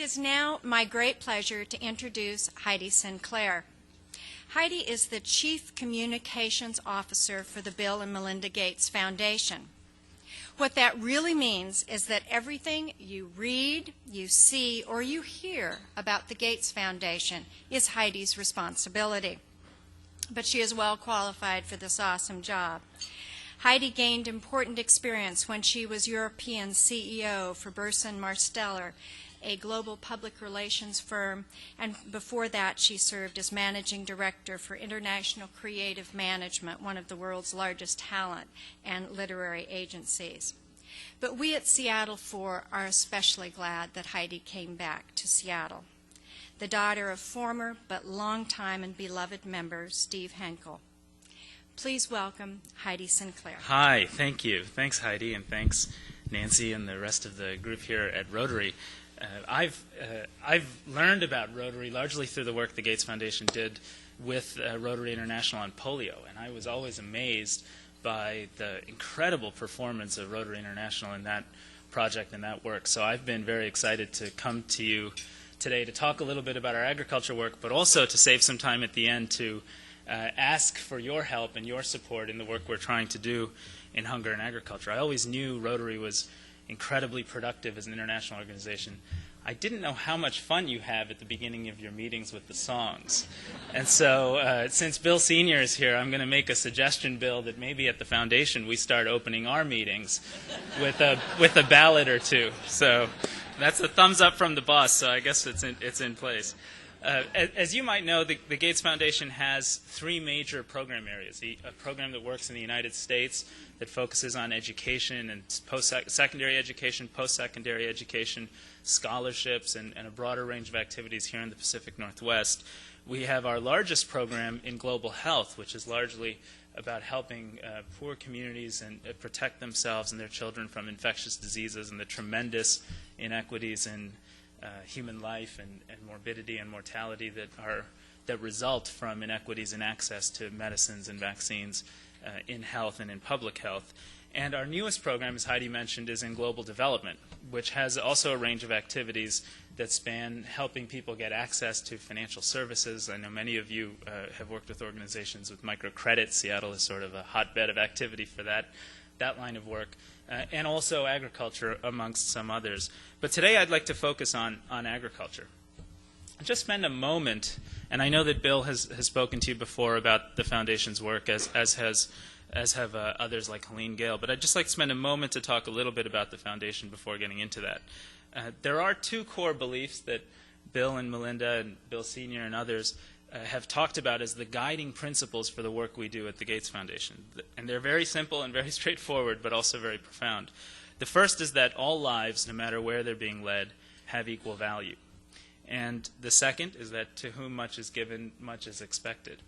is now my great pleasure to introduce Heidi Sinclair. Heidi is the Chief Communications Officer for the Bill and Melinda Gates Foundation. What that really means is that everything you read, you see, or you hear about the Gates Foundation is Heidi's responsibility. But she is well qualified for this awesome job. Heidi gained important experience when she was European CEO for Burson Marsteller, a global public relations firm, and before that she served as managing director for International Creative Management, one of the world's largest talent and literary agencies. But we at Seattle 4 are especially glad that Heidi came back to Seattle. The daughter of former but longtime and beloved member Steve Henkel. Please welcome Heidi Sinclair. Hi, thank you. Thanks, Heidi, and thanks, Nancy, and the rest of the group here at Rotary. I've learned about Rotary largely through the work the Gates Foundation did with Rotary International on polio, and I was always amazed by the incredible performance of Rotary International in that project and that work. So I've been very excited to come to you today to talk a little bit about our agriculture work, but also to save some time at the end to ask for your help and your support in the work we're trying to do in hunger and agriculture. I always knew Rotary was incredibly productive as an international organization. I didn't know how much fun you have at the beginning of your meetings with the songs. And so since Bill Sr. is here, I'm going to make a suggestion, Bill, that maybe at the foundation we start opening our meetings with a ballad or two. So that's a thumbs up from the boss, so I guess it's in place. As you might know, the Gates Foundation has three major program areas. A program that works in the United States that focuses on education and secondary education, post-secondary education, scholarships, and a broader range of activities here in the Pacific Northwest. We have our largest program in global health, which is largely about helping poor communities and protect themselves and their children from infectious diseases and the tremendous inequities in human life and morbidity and mortality that result from inequities in access to medicines and vaccines in health and in public health. And our newest program, as Heidi mentioned, is in global development, which has also a range of activities that span helping people get access to financial services. I know many of you have worked with organizations with microcredit. Seattle is sort of a hotbed of activity for that line of work. And also agriculture, amongst some others. But today I'd like to focus on agriculture. Just spend a moment, and I know that Bill has spoken to you before about the Foundation's work, as have others like Helene Gale, but I'd just like to spend a moment to talk a little bit about the Foundation before getting into that. There are two core beliefs that Bill and Melinda and Bill Sr. and others have talked about as the guiding principles for the work we do at the Gates Foundation. And they're very simple and very straightforward, but also very profound. The first is that all lives, no matter where they're being led, have equal value. And the second is that to whom much is given, much is expected.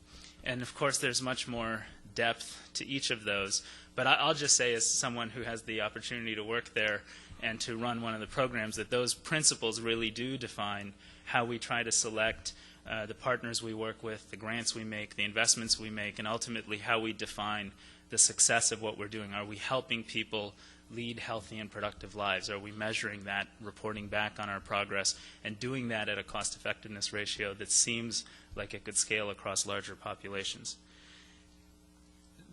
And of course, there's much more depth to each of those. But I'll just say, as someone who has the opportunity to work there and to run one of the programs, that those principles really do define how we try to select the partners we work with, the grants we make, the investments we make, and ultimately how we define the success of what we're doing. Are we helping people lead healthy and productive lives? Are we measuring that, reporting back on our progress, and doing that at a cost-effectiveness ratio that seems like it could scale across larger populations?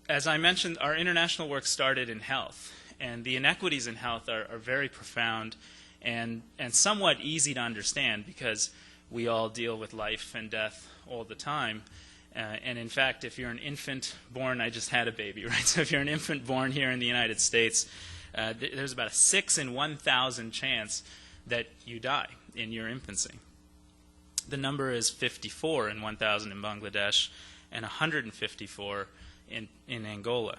As I mentioned, our international work started in health, and the inequities in health are very profound and somewhat easy to understand because we all deal with life and death all the time. And in fact, if you're an infant born, I just had a baby, right? So if you're an infant born here in the United States, there's about a 6 in 1,000 chance that you die in your infancy. The number is 54 in 1,000 in Bangladesh and 154 in Angola.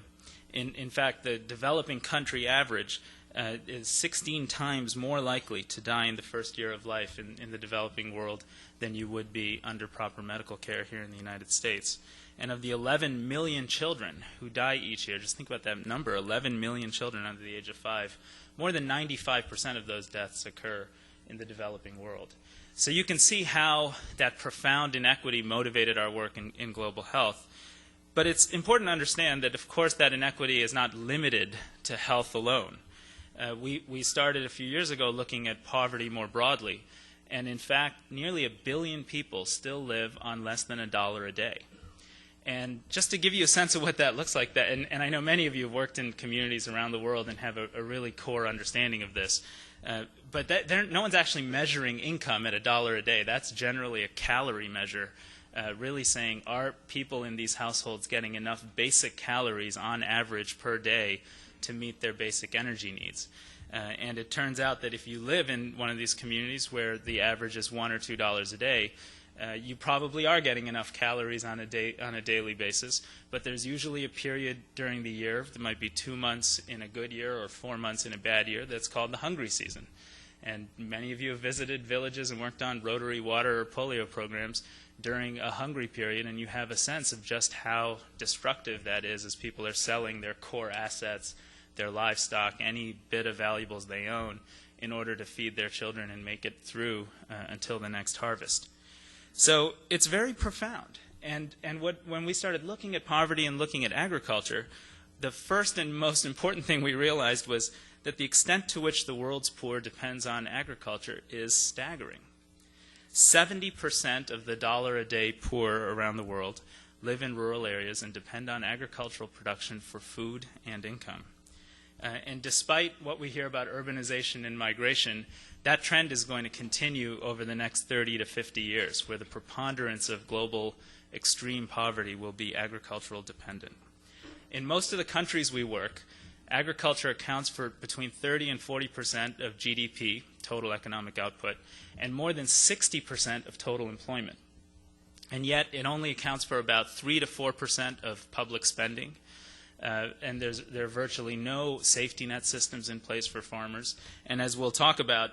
In fact, the developing country average is 16 times more likely to die in the first year of life in the developing world than you would be under proper medical care here in the United States. And of the 11 million children who die each year, just think about that number, 11 million children under the age of 5, more than 95% of those deaths occur in the developing world. So you can see how that profound inequity motivated our work in global health. But it's important to understand that, of course, that inequity is not limited to health alone. We started a few years ago looking at poverty more broadly, And in fact, nearly 1 billion people still live on less than $1 a day. And just to give you a sense of what that looks like, and I know many of you have worked in communities around the world and have a really core understanding of this, but no one's actually measuring income at $1 a day. That's generally a calorie measure, really saying, are people in these households getting enough basic calories on average per day to meet their basic energy needs? And it turns out that if you live in one of these communities where the average is $1 or $2 a day, you probably are getting enough calories on a daily basis, but there's usually a period during the year, there might be 2 months in a good year or 4 months in a bad year, that's called the hungry season. And many of you have visited villages and worked on Rotary water or polio programs during a hungry period, and you have a sense of just how destructive that is as people are selling their core assets, their livestock, any bit of valuables they own, in order to feed their children and make it through until the next harvest. So it's very profound. And when we started looking at poverty and looking at agriculture, the first and most important thing we realized was that the extent to which the world's poor depends on agriculture is staggering. 70% of the $1-a-day poor around the world live in rural areas and depend on agricultural production for food and income. And despite what we hear about urbanization and migration, that trend is going to continue over the next 30 to 50 years, where the preponderance of global extreme poverty will be agricultural dependent. In most of the countries we work, agriculture accounts for between 30 and 40% of GDP, total economic output, and more than 60% of total employment. And yet it only accounts for about 3 to 4% of public spending. And there are virtually no safety net systems in place for farmers. And as we'll talk about,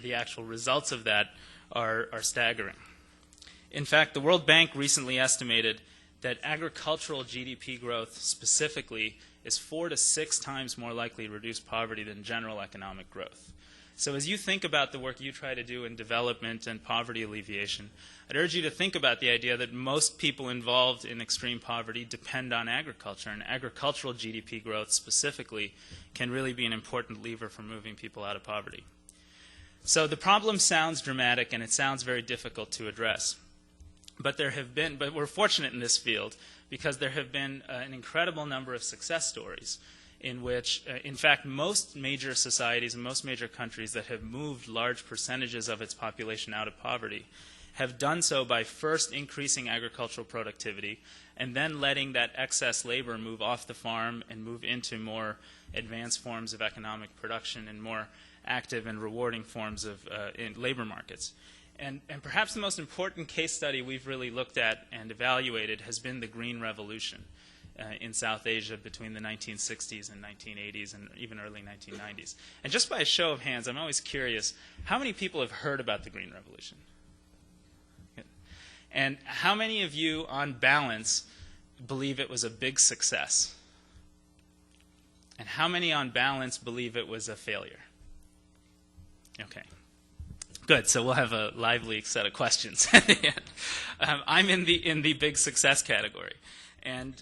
the actual results of that are staggering. In fact, the World Bank recently estimated that agricultural GDP growth specifically is 4 to 6 times more likely to reduce poverty than general economic growth. So as you think about the work you try to do in development and poverty alleviation, I'd urge you to think about the idea that most people involved in extreme poverty depend on agriculture, and agricultural GDP growth specifically can really be an important lever for moving people out of poverty. So the problem sounds dramatic and it sounds very difficult to address. But we're fortunate in this field because there have been an incredible number of success stories in which, in fact, most major societies and most major countries that have moved large percentages of its population out of poverty have done so by first increasing agricultural productivity and then letting that excess labor move off the farm and move into more advanced forms of economic production and more active and rewarding forms of labor markets. And perhaps the most important case study we've really looked at and evaluated has been the Green Revolution in South Asia between the 1960s and 1980s and even early 1990s. And just by a show of hands, I'm always curious, how many people have heard about the Green Revolution? And how many of you, on balance, believe it was a big success? And how many, on balance, believe it was a failure? Okay. Good. So we'll have a lively set of questions at the end. I'm in the big success category, and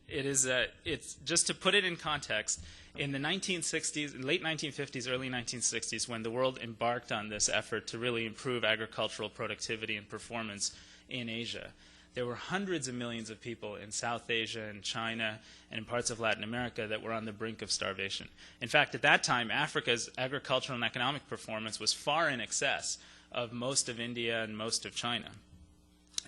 it's just to put it in context. In the 1960s, late 1950s, early 1960s, when the world embarked on this effort to really improve agricultural productivity and performance in Asia, there were hundreds of millions of people in South Asia and China and in parts of Latin America that were on the brink of starvation. In fact, at that time, Africa's agricultural and economic performance was far in excess of most of India and most of China.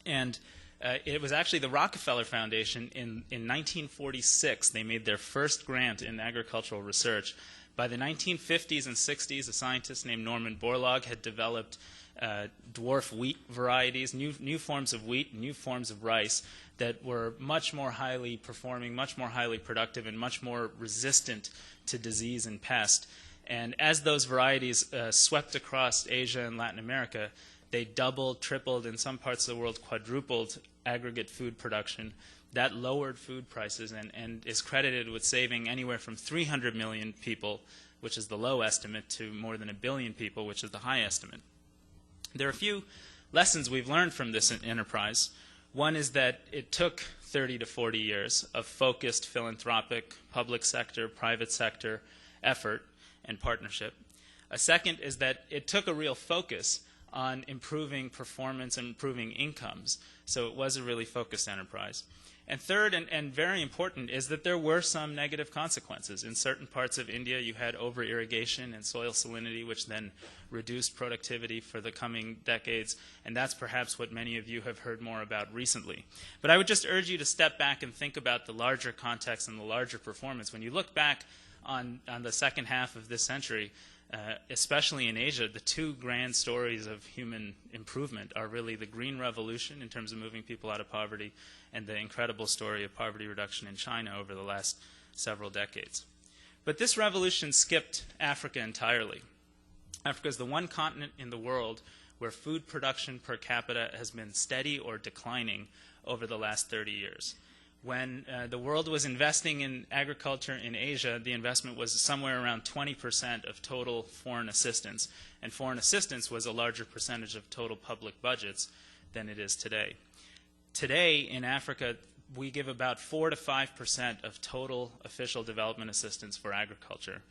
And it was actually the Rockefeller Foundation in 1946, they made their first grant in agricultural research. By the 1950s and 60s, a scientist named Norman Borlaug had developed dwarf wheat varieties, new forms of wheat, new forms of rice that were much more highly performing, much more highly productive, and much more resistant to disease and pest. And as those varieties swept across Asia and Latin America, they doubled, tripled, in some parts of the world quadrupled aggregate food production. That lowered food prices and is credited with saving anywhere from 300 million people, which is the low estimate, to more than 1 billion people, which is the high estimate. There are a few lessons we've learned from this enterprise. One is that it took 30 to 40 years of focused philanthropic, public sector, private sector effort and partnership. A second is that it took a real focus on improving performance and improving incomes. So it was a really focused enterprise. And third, and very important, is that there were some negative consequences. In certain parts of India, you had over-irrigation and soil salinity, which then reduced productivity for the coming decades, and that's perhaps what many of you have heard more about recently. But I would just urge you to step back and think about the larger context and the larger performance. When you look back on the second half of this century, especially in Asia, the two grand stories of human improvement are really the Green Revolution in terms of moving people out of poverty and the incredible story of poverty reduction in China over the last several decades. But this revolution skipped Africa entirely. Africa is the one continent in the world where food production per capita has been steady or declining over the last 30 years. When the world was investing in agriculture in Asia, the investment was somewhere around 20% of total foreign assistance, and foreign assistance was a larger percentage of total public budgets than it is today. Today, in Africa, we give about 4 to 5% of total official development assistance for agriculture.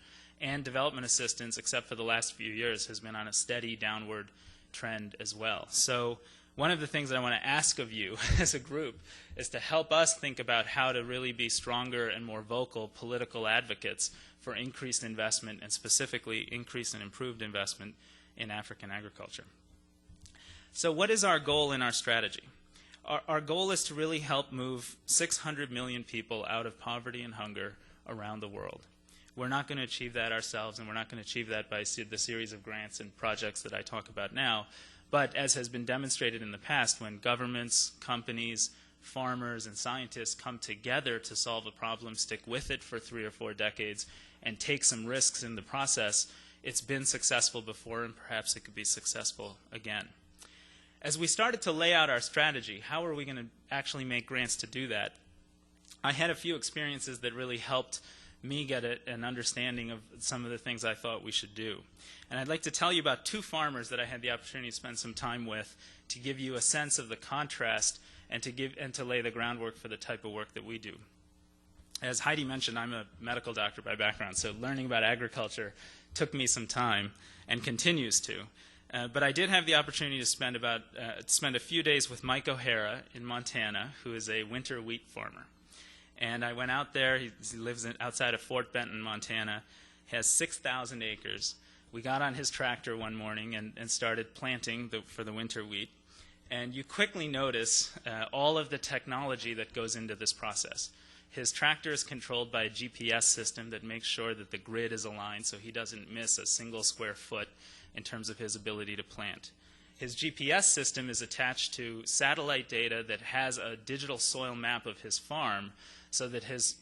And development assistance, except for the last few years, has been on a steady downward trend as well. So one of the things that I want to ask of you as a group is to help us think about how to really be stronger and more vocal political advocates for increased investment, and specifically increased and improved investment in African agriculture. So what is our goal in our strategy? Our goal is to really help move 600 million people out of poverty and hunger around the world. We're not going to achieve that ourselves, and we're not going to achieve that by the series of grants and projects that I talk about now. But as has been demonstrated in the past, when governments, companies, farmers, and scientists come together to solve a problem, stick with it for 3 or 4 decades, and take some risks in the process, it's been successful before, and perhaps it could be successful again. As we started to lay out our strategy, how are we going to actually make grants to do that? I had a few experiences that really helped me get an understanding of some of the things I thought we should do. And I'd like to tell you about 2 farmers that I had the opportunity to spend some time with to give you a sense of the contrast and to lay the groundwork for the type of work that we do. As Heidi mentioned, I'm a medical doctor by background, so learning about agriculture took me some time and continues to. But I did have the opportunity to spend a few days with Mike O'Hara in Montana, who is a winter wheat farmer. And I went out there. He lives outside of Fort Benton, Montana. He has 6,000 acres. We got on his tractor one morning and started planting for the winter wheat. And you quickly notice all of the technology that goes into this process. His tractor is controlled by a GPS system that makes sure that the grid is aligned so he doesn't miss a single square foot in terms of his ability to plant. His GPS system is attached to satellite data that has a digital soil map of his farm, so that his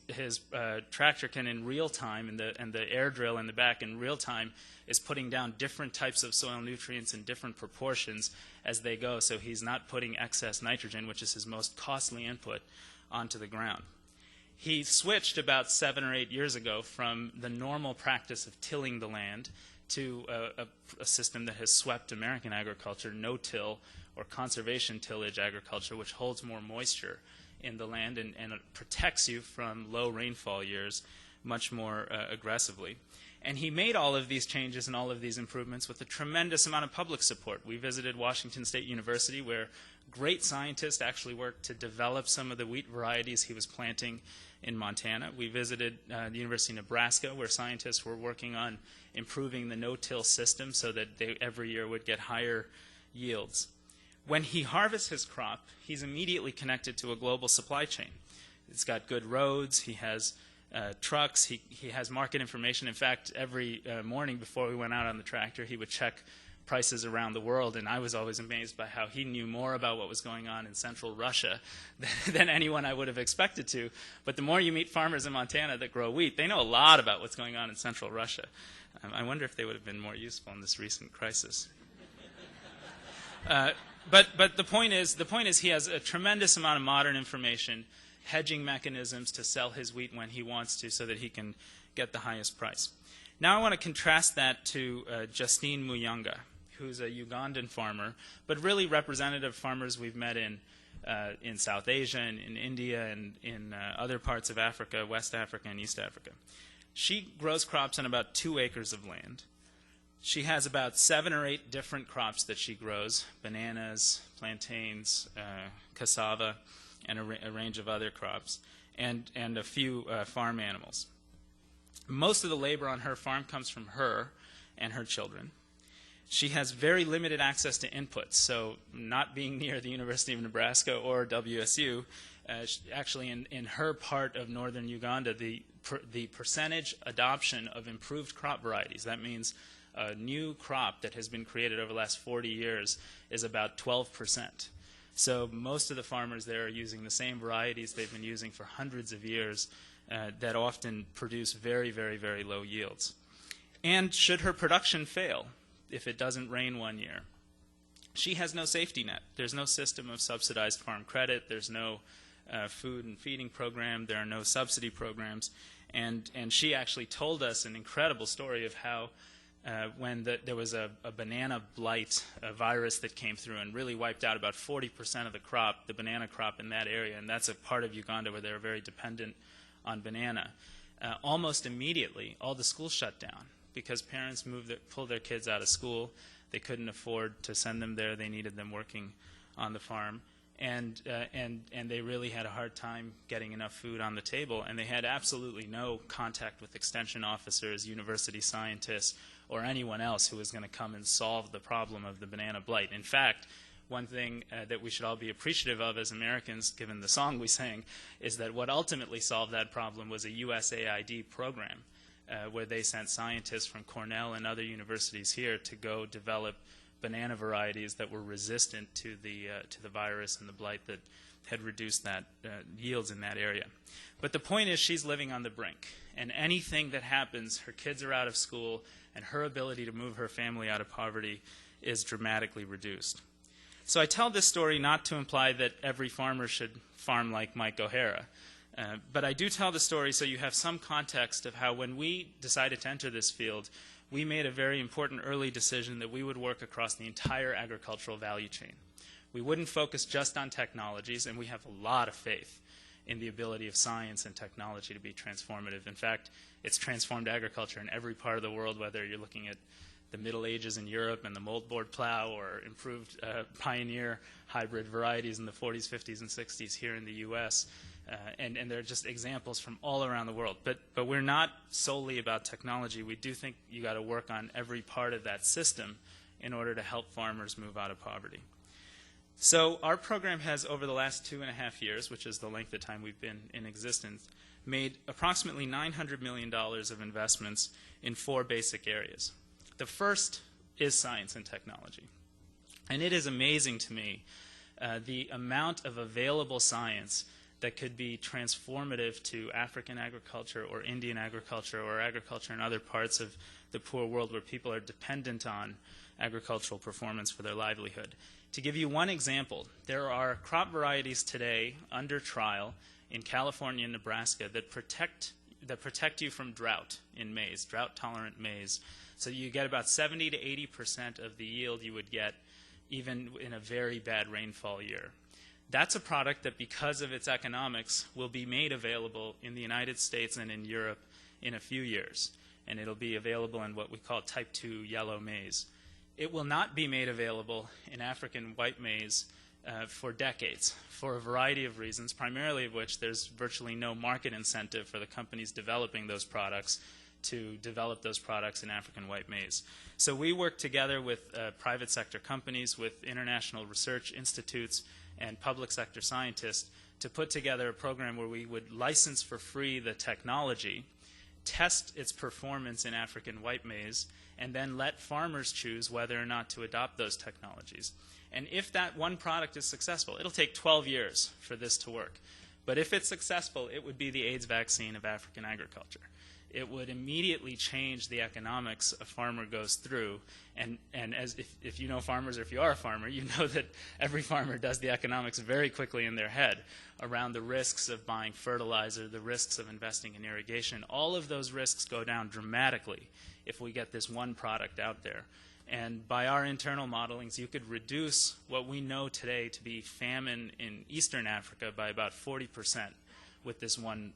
tractor can in real time, and the air drill in the back in real time is putting down different types of soil nutrients in different proportions as they go, so he's not putting excess nitrogen, which is his most costly input, onto the ground. He switched about 7 or 8 years ago from the normal practice of tilling the land to a system that has swept American agriculture, no-till or conservation tillage agriculture, which holds more moisture in the land and it protects you from low rainfall years much more aggressively. And he made all of these changes and all of these improvements with a tremendous amount of public support. We visited Washington State University, where great scientists actually worked to develop some of the wheat varieties he was planting in Montana. We visited the University of Nebraska, where scientists were working on improving the no-till system so that they every year would get higher yields. When he harvests his crop, he's immediately connected to a global supply chain. It's got good roads, he has trucks, he has market information. In fact, every morning before we went out on the tractor, he would check prices around the world, and I was always amazed by how he knew more about what was going on in central Russia than anyone I would have expected to. But the more you meet farmers in Montana that grow wheat, they know a lot about what's going on in central Russia. I wonder if they would have been more useful in this recent crisis. But the point is he has a tremendous amount of modern information, hedging mechanisms to sell his wheat when he wants to so that he can get the highest price. Now I want to contrast that to Justine Muyanga, who's a Ugandan farmer, but really representative farmers we've met in South Asia and in India and in other parts of Africa, West Africa and East Africa. She grows crops on about 2 acres of land. She has about 7 or 8 different crops that she grows: bananas, plantains, cassava, and a range of other crops, and a few farm animals. Most of the labor on her farm comes from her and her children. She has very limited access to inputs, so not being near the University of Nebraska or WSU, actually in her part of northern Uganda, the percentage adoption of improved crop varieties, that means a new crop that has been created over the last 40 years, is about 12%. So most of the farmers there are using the same varieties they've been using for hundreds of years that often produce very, very, very low yields. And should her production fail, if it doesn't rain one year, she has no safety net. There's no system of subsidized farm credit. There's no food and feeding program. There are no subsidy programs. And she actually told us an incredible story of how when there was a banana blight virus that came through and really wiped out about 40% of the crop, the banana crop in that area, and that's a part of Uganda where they're very dependent on banana. Almost immediately, all the schools shut down because parents pulled their kids out of school. They couldn't afford to send them there. They needed them working on the farm. And they really had a hard time getting enough food on the table, and they had absolutely no contact with extension officers, university scientists, or anyone else who was going to come and solve the problem of the banana blight. In fact, one thing that we should all be appreciative of as Americans, given the song we sang, is that what ultimately solved that problem was a USAID program where they sent scientists from Cornell and other universities here to go develop banana varieties that were resistant to the virus and the blight that had reduced that yields in that area. But the point is, she's living on the brink, and anything that happens, her kids are out of school, and her ability to move her family out of poverty is dramatically reduced. So I tell this story not to imply that every farmer should farm like Mike O'Hara, but I do tell the story so you have some context of how when we decided to enter this field, we made a very important early decision that we would work across the entire agricultural value chain. We wouldn't focus just on technologies, and we have a lot of faith in the ability of science and technology to be transformative. In fact, it's transformed agriculture in every part of the world, whether you're looking at the Middle Ages in Europe and the moldboard plow, or improved pioneer hybrid varieties in the 40s, 50s, and 60s here in the U.S. And there are just examples from all around the world. But we're not solely about technology. We do think you got to work on every part of that system in order to help farmers move out of poverty. So our program has, over the last 2.5 years, which is the length of time we've been in existence, made approximately $900 million of investments in 4 basic areas. The first is science and technology. And it is amazing to me the amount of available science that could be transformative to African agriculture or Indian agriculture or agriculture in other parts of the poor world where people are dependent on agricultural performance for their livelihood. To give you one example, there are crop varieties today under trial in California and Nebraska that protect you from drought in maize, drought-tolerant maize. So you get about 70 to 80% of the yield you would get even in a very bad rainfall year. That's a product that, because of its economics, will be made available in the United States and in Europe in a few years. And it'll be available in what we call type 2 yellow maize. It will not be made available in African white maize for decades, for a variety of reasons, primarily of which there's virtually no market incentive for the companies developing those products to develop those products in African white maize. So we work together with private sector companies, with international research institutes, and public sector scientists to put together a program where we would license for free the technology, test its performance in African white maize, and then let farmers choose whether or not to adopt those technologies. And if that one product is successful, it'll take 12 years for this to work. But if it's successful, it would be the AIDS vaccine of African agriculture. It would immediately change the economics a farmer goes through. And as if you know farmers, or if you are a farmer, you know that every farmer does the economics very quickly in their head around the risks of buying fertilizer, the risks of investing in irrigation. All of those risks go down dramatically if we get this one product out there. And by our internal modelings, you could reduce what we know today to be famine in Eastern Africa by about 40% with this one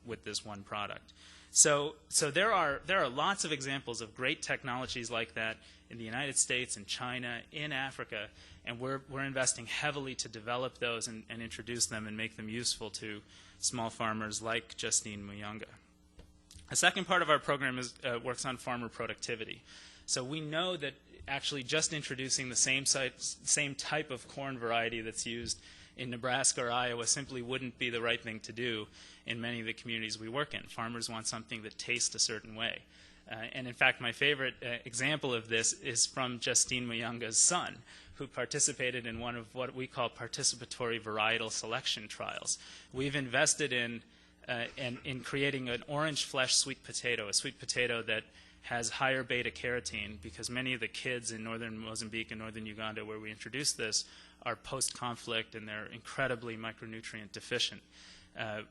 product. So there are lots of examples of great technologies like that in the United States, in China, in Africa, and we're investing heavily to develop those and introduce them and make them useful to small farmers like Justine Muyanga. A second part of our program works on farmer productivity. So we know that actually just introducing the same type of corn variety that's used in Nebraska or Iowa simply wouldn't be the right thing to do in many of the communities we work in. Farmers want something that tastes a certain way. And in fact, my favorite example of this is from Justine Muyanga's son, who participated in one of what we call participatory varietal selection trials. We've invested in creating an orange flesh sweet potato, a sweet potato that has higher beta-carotene, because many of the kids in northern Mozambique and northern Uganda where we introduced this are post-conflict and they're incredibly micronutrient deficient.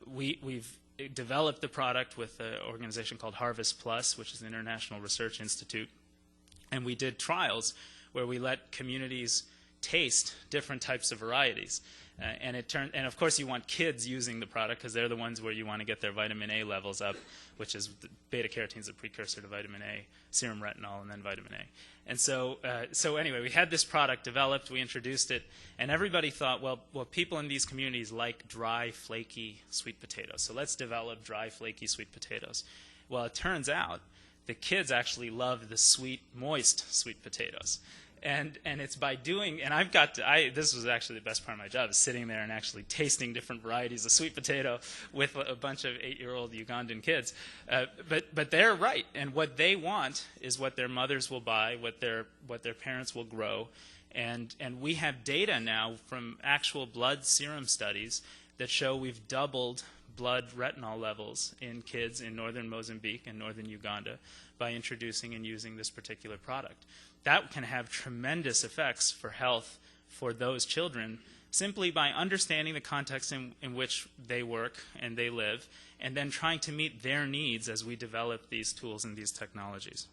We've developed the product with an organization called Harvest Plus, which is an international research institute, and we did trials where we let communities taste different types of varieties. And of course you want kids using the product because they're the ones where you want to get their vitamin A levels up, which is beta-carotene is a precursor to vitamin A, serum retinol, and then vitamin A. And so anyway, we had this product developed, we introduced it, and everybody thought, well, people in these communities like dry, flaky sweet potatoes, so let's develop dry, flaky sweet potatoes. Well, it turns out the kids actually love the sweet, moist sweet potatoes. And it's by doing, and this was actually the best part of my job, is sitting there and actually tasting different varieties of sweet potato with a bunch of 8-year-old Ugandan kids. But they're right, and what they want is what their mothers will buy, what their parents will grow, and we have data now from actual blood serum studies that show we've doubled blood retinol levels in kids in northern Mozambique and northern Uganda by introducing and using this particular product. That can have tremendous effects for health for those children simply by understanding the context in which they work and they live, and then trying to meet their needs as we develop these tools and these technologies.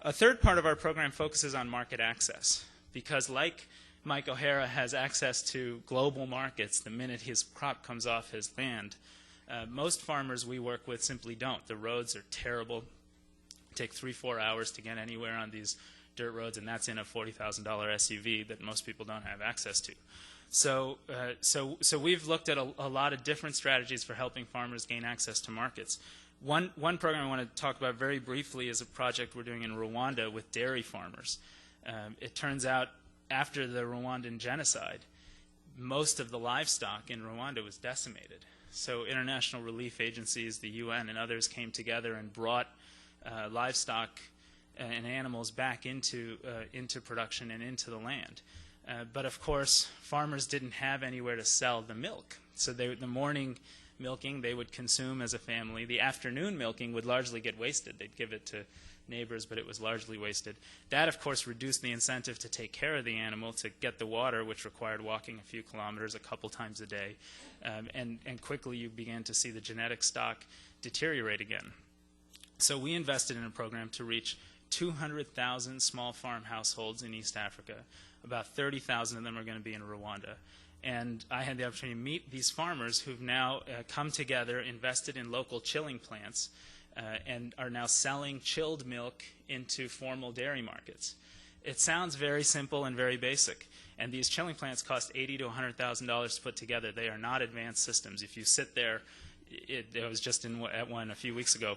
A third part of our program focuses on market access, because like Mike O'Hara has access to global markets the minute his crop comes off his land, most farmers we work with simply don't. The roads are terrible. Take 3-4 hours to get anywhere on these dirt roads, and that's in a $40,000 SUV that most people don't have access to. So we've looked at a lot of different strategies for helping farmers gain access to markets. One program I want to talk about very briefly is a project we're doing in Rwanda with dairy farmers. It turns out after the Rwandan genocide, most of the livestock in Rwanda was decimated. So international relief agencies, the UN and others came together and brought livestock and animals back into production and into the land. But of course, farmers didn't have anywhere to sell the milk. So the morning milking they would consume as a family. The afternoon milking would largely get wasted. They'd give it to neighbors, but it was largely wasted. That, of course, reduced the incentive to take care of the animal, to get the water, which required walking a few kilometers a couple times a day. And quickly you began to see the genetic stock deteriorate again. So we invested in a program to reach 200,000 small farm households in East Africa. About 30,000 of them are going to be in Rwanda. And I had the opportunity to meet these farmers who've now come together, invested in local chilling plants, and are now selling chilled milk into formal dairy markets. It sounds very simple and very basic. And these chilling plants cost $80,000 to $100,000 to put together. They are not advanced systems. If you sit there, I was just at one a few weeks ago,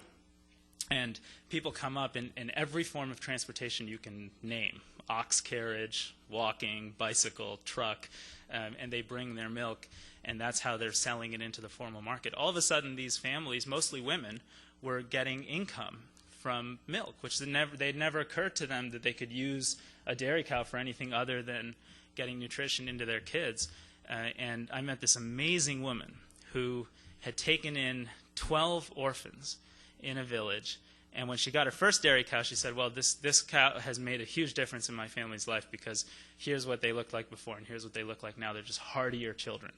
and people come up in every form of transportation you can name: ox carriage, walking, bicycle, truck, and they bring their milk, and that's how they're selling it into the formal market. All of a sudden, these families, mostly women, were getting income from milk, which they'd never occurred to them that they could use a dairy cow for anything other than getting nutrition into their kids. And I met this amazing woman who had taken in 12 orphans in a village, and when she got her first dairy cow, she said, well, this cow has made a huge difference in my family's life, because here's what they looked like before and here's what they look like now. They're just hardier children.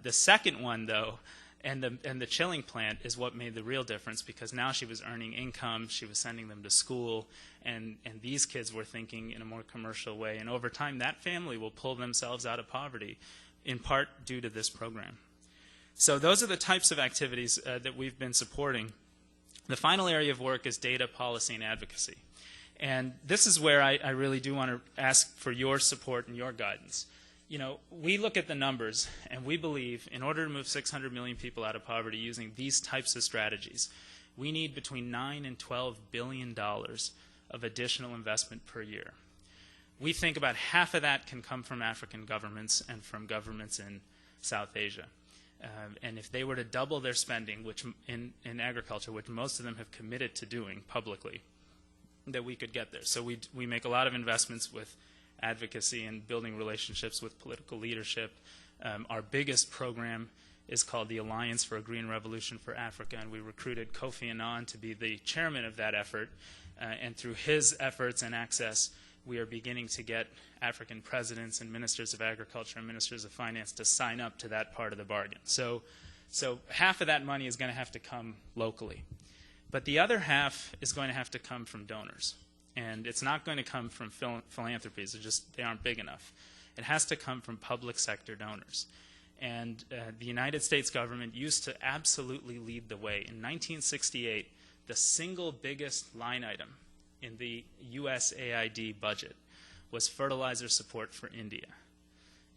The second one, though, and the chilling plant is what made the real difference, because now she was earning income, she was sending them to school, and these kids were thinking in a more commercial way. And over time, that family will pull themselves out of poverty, in part due to this program. So those are the types of activities that we've been supporting. The final area of work is data policy and advocacy. And this is where I really do want to ask for your support and your guidance. You know, we look at the numbers, and we believe in order to move 600 million people out of poverty using these types of strategies, we need between $9 and $12 billion of additional investment per year. We think about half of that can come from African governments and from governments in South Asia. And if they were to double their spending which in agriculture, which most of them have committed to doing publicly, that we could get there. So we make a lot of investments with advocacy and building relationships with political leadership. Our biggest program is called the Alliance for a Green Revolution for Africa, and we recruited Kofi Annan to be the chairman of that effort. And through his efforts and access, we are beginning to get African presidents and ministers of agriculture and ministers of finance to sign up to that part of the bargain. So half of that money is going to have to come locally. But the other half is going to have to come from donors. And it's not going to come from philanthropies. They aren't big enough. It has to come from public sector donors. And the United States government used to absolutely lead the way. In 1968, the single biggest line item in the USAID budget was fertilizer support for India.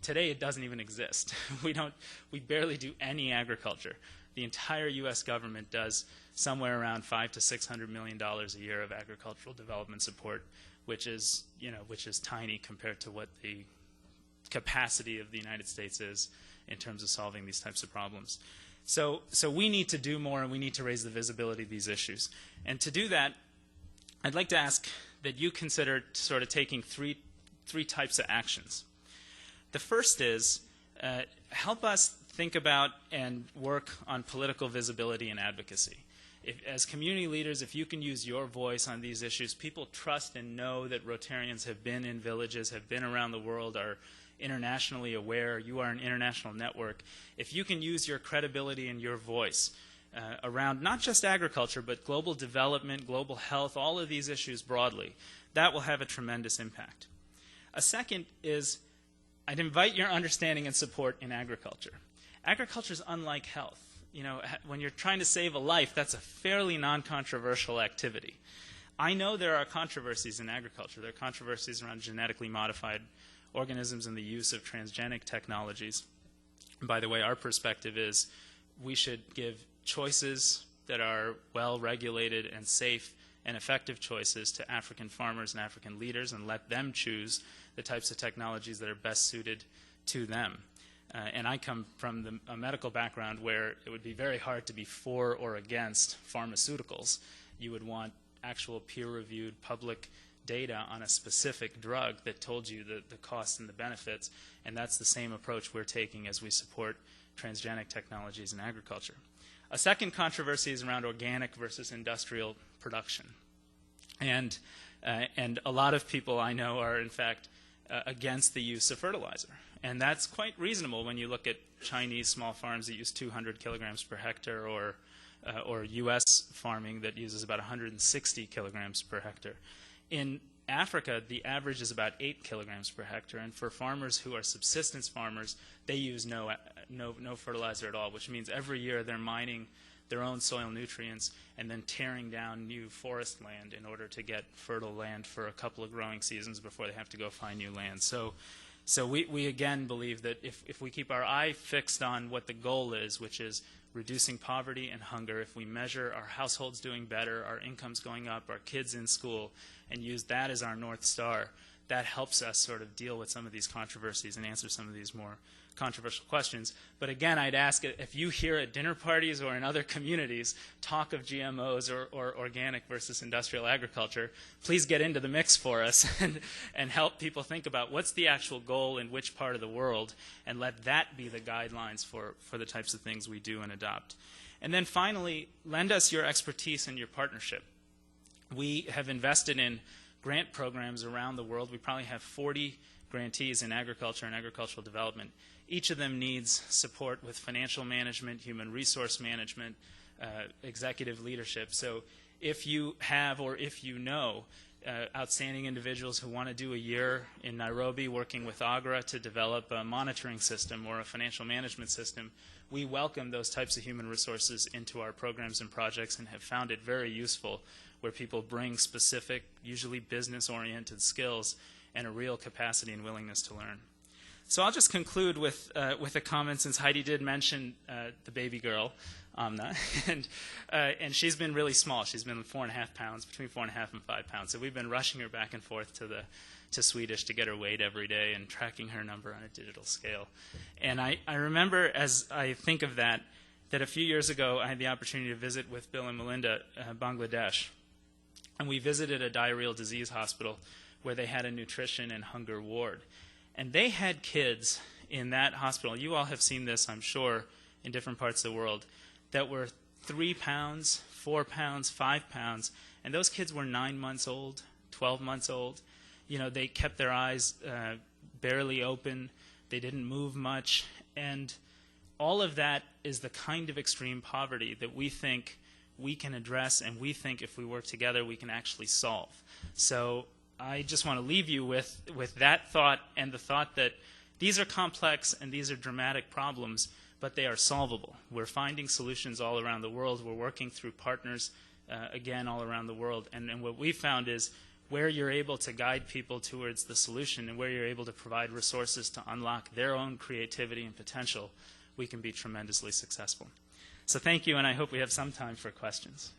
Today, it doesn't even exist. We barely do any agriculture. The entire U.S. government does somewhere around $500 to $600 million a year of agricultural development support, which is tiny compared to what the capacity of the United States is in terms of solving these types of problems. So we need to do more, and we need to raise the visibility of these issues. And to do that, I'd like to ask that you consider sort of taking three types of actions. The first is help us think about and work on political visibility and advocacy. As community leaders, if you can use your voice on these issues, people trust and know that Rotarians have been in villages, have been around the world, are internationally aware. You are an international network. If you can use your credibility and your voice around not just agriculture, but global development, global health, all of these issues broadly, that will have a tremendous impact. A second is I'd invite your understanding and support in agriculture. Agriculture is unlike health. You know, when you're trying to save a life, that's a fairly non-controversial activity. I know there are controversies in agriculture. There are controversies around genetically modified organisms and the use of transgenic technologies. And by the way, our perspective is we should give choices that are well-regulated and safe and effective choices to African farmers and African leaders and let them choose the types of technologies that are best suited to them. And I come from a medical background where it would be very hard to be for or against pharmaceuticals. You would want actual peer-reviewed public data on a specific drug that told you the costs and the benefits, and that's the same approach we're taking as we support transgenic technologies in agriculture. A second controversy is around organic versus industrial production. And a lot of people I know are, in fact, against the use of fertilizer. And that's quite reasonable when you look at Chinese small farms that use 200 kilograms per hectare or U.S. farming that uses about 160 kilograms per hectare. In Africa, the average is about 8 kilograms per hectare, and for farmers who are subsistence farmers, they use no fertilizer at all, which means every year they're mining their own soil nutrients and then tearing down new forest land in order to get fertile land for a couple of growing seasons before they have to go find new land. So we again believe that if we keep our eye fixed on what the goal is, which is reducing poverty and hunger, if we measure our households doing better, our incomes going up, our kids in school, and use that as our North Star, that helps us sort of deal with some of these controversies and answer some of these more controversial questions. But again, I'd ask if you hear at dinner parties or in other communities talk of GMOs or organic versus industrial agriculture, please get into the mix for us and help people think about what's the actual goal in which part of the world, and let that be the guidelines for the types of things we do and adopt. And then finally, lend us your expertise and your partnership. We have invested in grant programs around the world. We probably have 40 grantees in agriculture and agricultural development. Each of them needs support with financial management, human resource management, executive leadership. So if you have or if you know outstanding individuals who want to do a year in Nairobi working with AGRA to develop a monitoring system or a financial management system. We welcome those types of human resources into our programs and projects and have found it very useful, where people bring specific, usually business-oriented skills and a real capacity and willingness to learn. So I'll just conclude with a comment, since Heidi did mention the baby girl, Amna, and she's been really small. She's been 4.5 pounds, between 4.5 and 5 pounds. So we've been rushing her back and forth to Swedish to get her weight every day and tracking her number on a digital scale. And I remember, as I think of that a few years ago I had the opportunity to visit with Bill and Melinda Bangladesh. And we visited a diarrheal disease hospital where they had a nutrition and hunger ward. And they had kids in that hospital, you all have seen this, I'm sure, in different parts of the world, that were 3 pounds, 4 pounds, 5 pounds, and those kids were 9 months old, 12 months old. You know, they kept their eyes barely open, they didn't move much, and all of that is the kind of extreme poverty that we think we can address, and we think if we work together we can actually solve. So I just want to leave you with that thought, and the thought that these are complex and these are dramatic problems, but they are solvable. We're finding solutions all around the world. We're working through partners, again, all around the world. And what we found is where you're able to guide people towards the solution and where you're able to provide resources to unlock their own creativity and potential, we can be tremendously successful. So thank you, and I hope we have some time for questions.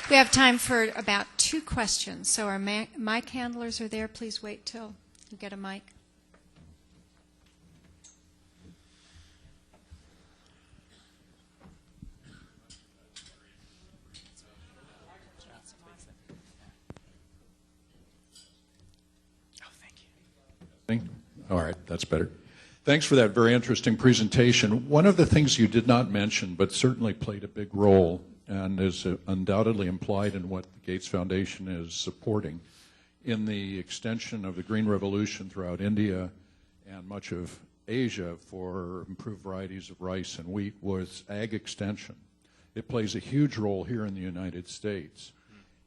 We have time for about 2 questions. So our mic handlers are there. Please wait till you get a mic. All right, that's better. Thanks for that very interesting presentation. One of the things you did not mention, but certainly played a big role and is undoubtedly implied in what the Gates Foundation is supporting in the extension of the Green Revolution throughout India and much of Asia for improved varieties of rice and wheat, was ag extension. It plays a huge role here in the United States.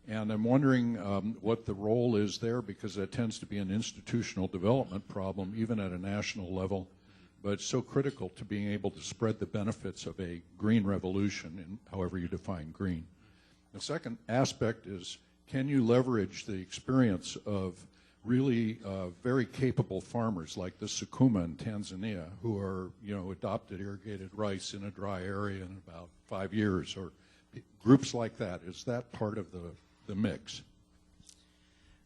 And I'm wondering what the role is there, because that tends to be an institutional development problem, even at a national level, but it's so critical to being able to spread the benefits of a green revolution, in however you define green. The second aspect is, can you leverage the experience of really very capable farmers like the Sukuma in Tanzania, who are, adopted irrigated rice in a dry area in about 5 years, or groups like that? Is that part of the mix?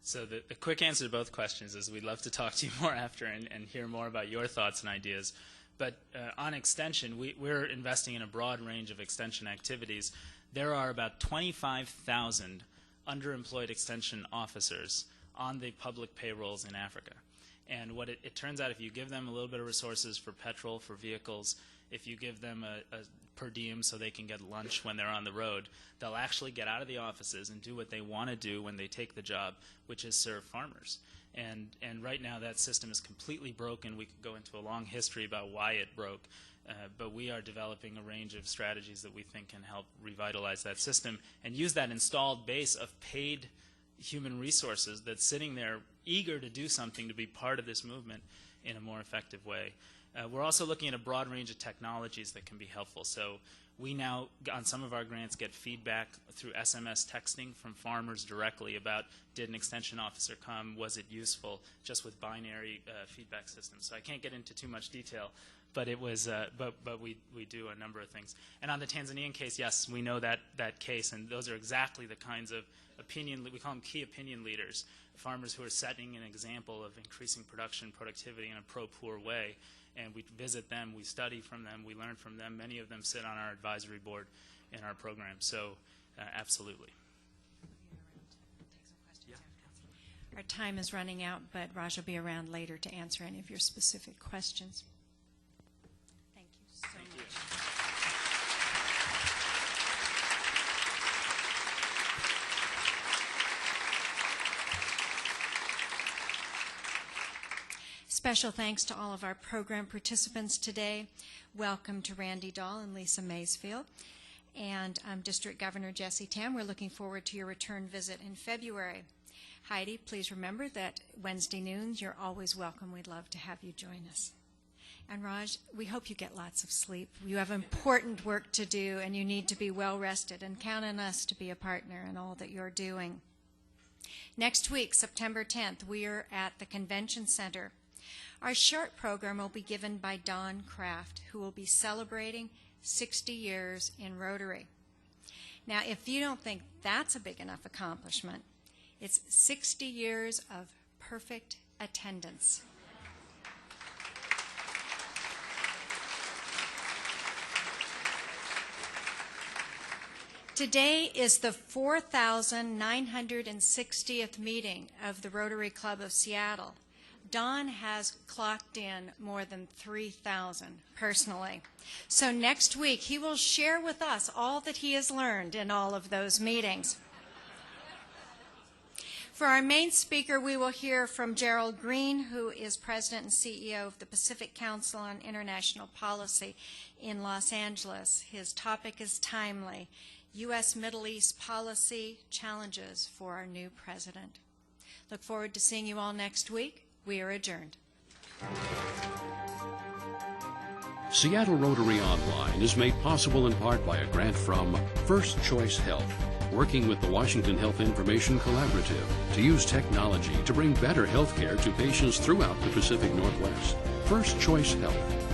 So the quick answer to both questions is we'd love to talk to you more after and hear more about your thoughts and ideas. But on extension, we're investing in a broad range of extension activities. There are about 25,000 underemployed extension officers on the public payrolls in Africa. And what it turns out, if you give them a little bit of resources for petrol, for vehicles, if you give them a per diem so they can get lunch when they're on the road, they'll actually get out of the offices and do what they want to do when they take the job, which is serve farmers. And right now that system is completely broken. We could go into a long history about why it broke, but we are developing a range of strategies that we think can help revitalize that system and use that installed base of paid human resources that's sitting there eager to do something to be part of this movement in a more effective way. We're also looking at a broad range of technologies that can be helpful. So we now, on some of our grants, get feedback through SMS texting from farmers directly about, did an extension officer come, was it useful, just with binary feedback systems. So I can't get into too much detail, but it was, but we do a number of things. And on the Tanzanian case, yes, we know that case, and those are exactly the kinds of we call them key opinion leaders, farmers who are setting an example of increasing production, productivity in a pro-poor way. And we visit them, we study from them, we learn from them. Many of them sit on our advisory board in our program. So absolutely. Yeah. Our time is running out, but Raj will be around later to answer any of your specific questions. Thank you so much. Special thanks to all of our program participants today. Welcome to Randy Dahl and Lisa Maysfield. And District Governor Jesse Tam, we're looking forward to your return visit in February. Heidi, please remember that Wednesday noons, you're always welcome. We'd love to have you join us. And Raj, we hope you get lots of sleep. You have important work to do, and you need to be well rested, and count on us to be a partner in all that you're doing. Next week, September 10th, we are at the Convention Center. Our short program will be given by Don Kraft, who will be celebrating 60 years in Rotary. Now, if you don't think that's a big enough accomplishment, it's 60 years of perfect attendance. Today is the 4,960th meeting of the Rotary Club of Seattle. Don has clocked in more than 3,000 personally. So next week, he will share with us all that he has learned in all of those meetings. For our main speaker, we will hear from Gerald Green, who is President and CEO of the Pacific Council on International Policy in Los Angeles. His topic is timely: U.S. Middle East policy challenges for our new president. Look forward to seeing you all next week. We are adjourned. Seattle Rotary Online is made possible in part by a grant from First Choice Health, working with the Washington Health Information Collaborative to use technology to bring better health care to patients throughout the Pacific Northwest. First Choice Health.